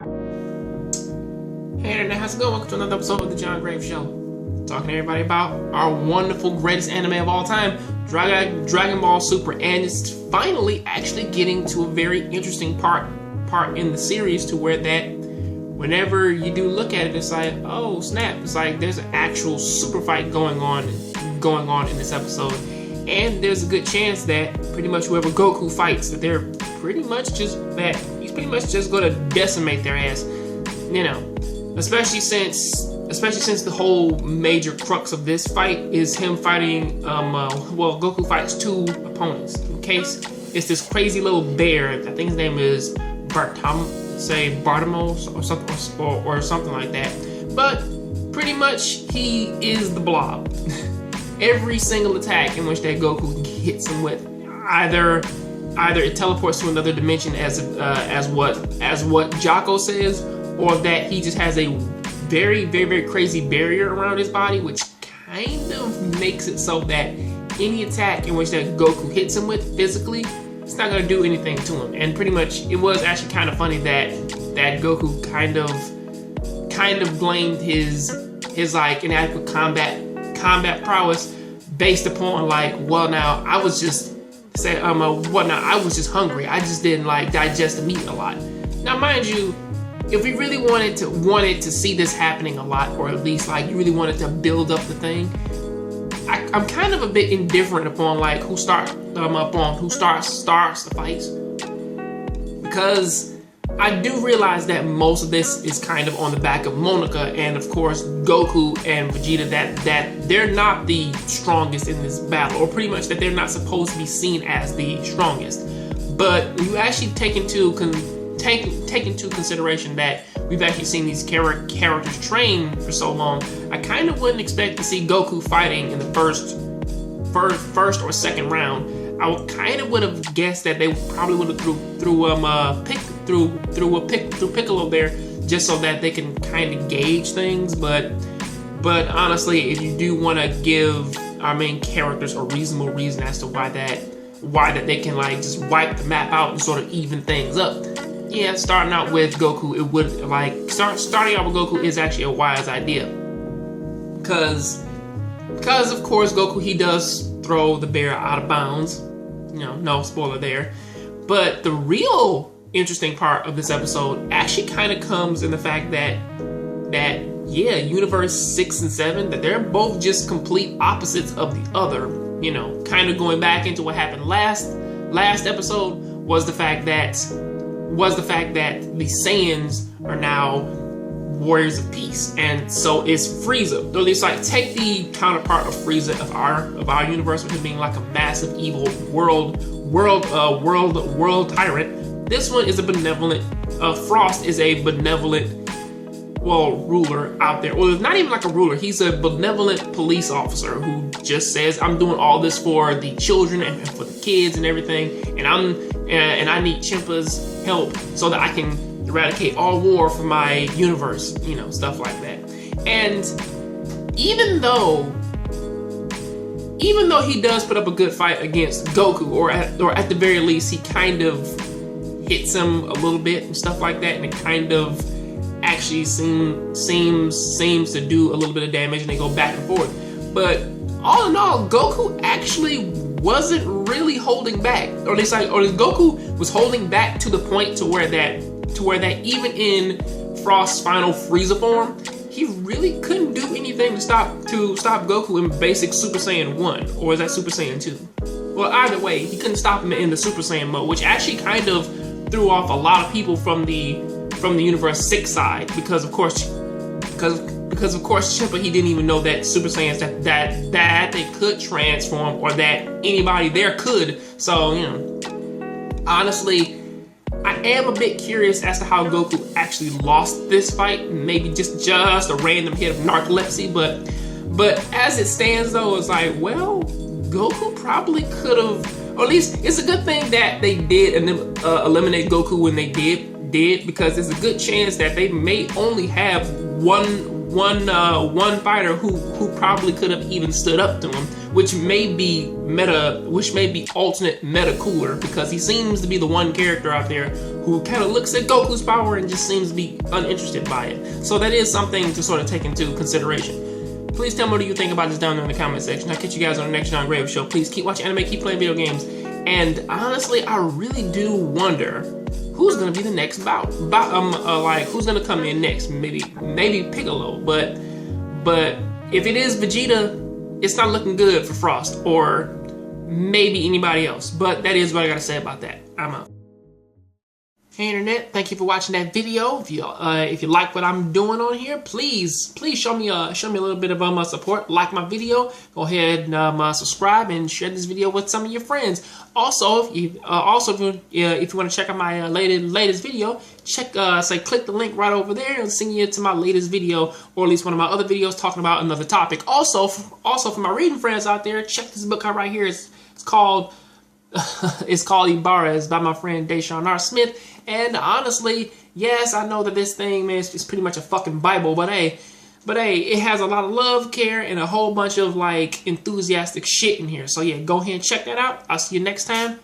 Hey Internet, how's it going? Welcome to another episode of the John Graves Show. Talking to everybody about our wonderful, greatest anime of all time, Dragon Ball Super, and it's finally actually getting to a very interesting part in the series to where that whenever you do look at it, it's like, oh snap! It's like there's an actual super fight going on in this episode, and there's a good chance that pretty much whoever Goku fights, that they're pretty much just going to decimate their ass, you know. Especially since the whole major crux of this fight is him fighting, Goku fights two opponents. In case it's this crazy little bear, I think his name is Bartimos or something like that. But pretty much he is the Blob. Every single attack in which that Goku hits him with, either it teleports to another dimension as what Jocko says, or that he just has a very, very, very crazy barrier around his body, which kind of makes it so that any attack in which that Goku hits him with physically, it's not going to do anything to him. And pretty much, it was actually kind of funny that Goku kind of blamed his like inadequate combat prowess based upon like, well, now I was just hungry. I just didn't like digest the meat a lot. Now, mind you, if we really wanted to see this happening a lot, or at least like you really wanted to build up the thing, I'm kind of a bit indifferent upon like who starts the fights, because I do realize that most of this is kind of on the back of Monica and of course Goku and Vegeta, that they're not the strongest in this battle, or pretty much that they're not supposed to be seen as the strongest. But you actually take into consideration that we've actually seen these characters train for so long, I kind of wouldn't expect to see Goku fighting in the first or second round. I would have guessed that they probably would have threw Piccolo there just so that they can kind of gauge things. But honestly, if you do want to give our main characters a reasonable reason as to why that they can like just wipe the map out and sort of even things up. Yeah, starting out with Goku is actually a wise idea, because of course Goku, he does throw the bear out of bounds. You know, no spoiler there. But the real interesting part of this episode actually kind of comes in the fact that Universe 6 and 7, that they're both just complete opposites of the other. You know, kind of going back into what happened last episode was the fact that the Saiyans are now warriors of peace, and so is Frieza. Or at least like take the counterpart of Frieza of our universe, which is being like a massive evil world tyrant. This one is a benevolent. Frost is a benevolent, ruler out there. Well, not even like a ruler. He's a benevolent police officer who just says, I'm doing all this for the children and for the kids and everything, and I need Chimpa's help so that I can eradicate all war from my universe, you know, stuff like that. And even though he does put up a good fight against Goku, or at the very least he kind of hits him a little bit and stuff like that, and it kind of actually seems to do a little bit of damage, and they go back and forth. But all in all, Goku actually wasn't really holding back, or at least Goku was holding back to the point to where that even in Frost's final Frieza form, he really couldn't do anything to stop Goku in basic Super Saiyan 1, or is that Super Saiyan 2? Well, either way, he couldn't stop him in the Super Saiyan mode, which actually kind of threw off a lot of people from the Universe 6 side, because of course Chippa, he didn't even know that Super Saiyans that they could transform, or that anybody there could. So, you know, honestly, I am a bit curious as to how Goku actually lost this fight. Maybe just a random hit of narcolepsy, but as it stands though, it's like, well, Goku probably could have, or at least it's a good thing that they did eliminate Goku when they did, because there's a good chance that they may only have one fighter who probably could have even stood up to him, which may be alternate meta cooler, because he seems to be the one character out there who kind of looks at Goku's power and just seems to be uninterested by it. So that is something to sort of take into consideration. Please tell me what you think about this down there in the comment section. I'll catch you guys on the next John Grave Show. Please keep watching anime, keep playing video games. And honestly, I really do wonder who's gonna be the next bout. Like who's gonna come in next? Maybe Piccolo, but if it is Vegeta, it's not looking good for Frost, or maybe anybody else. But that is what I gotta say about that. I'm out. Hey internet, thank you for watching that video. If you like what I'm doing on here, please show me a little bit of support. Like my video, go ahead and subscribe and share this video with some of your friends. Also, if you want to check out my latest video, click the link right over there and send you to my latest video, or at least one of my other videos talking about another topic. Also for my reading friends out there, check this book out right here. It's called Ibarra. It's by my friend Deshaun R. Smith. And honestly, yes, I know that this thing, man, is pretty much a fucking Bible, but hey, it has a lot of love, care, and a whole bunch of like enthusiastic shit in here. So yeah, go ahead and check that out. I'll see you next time.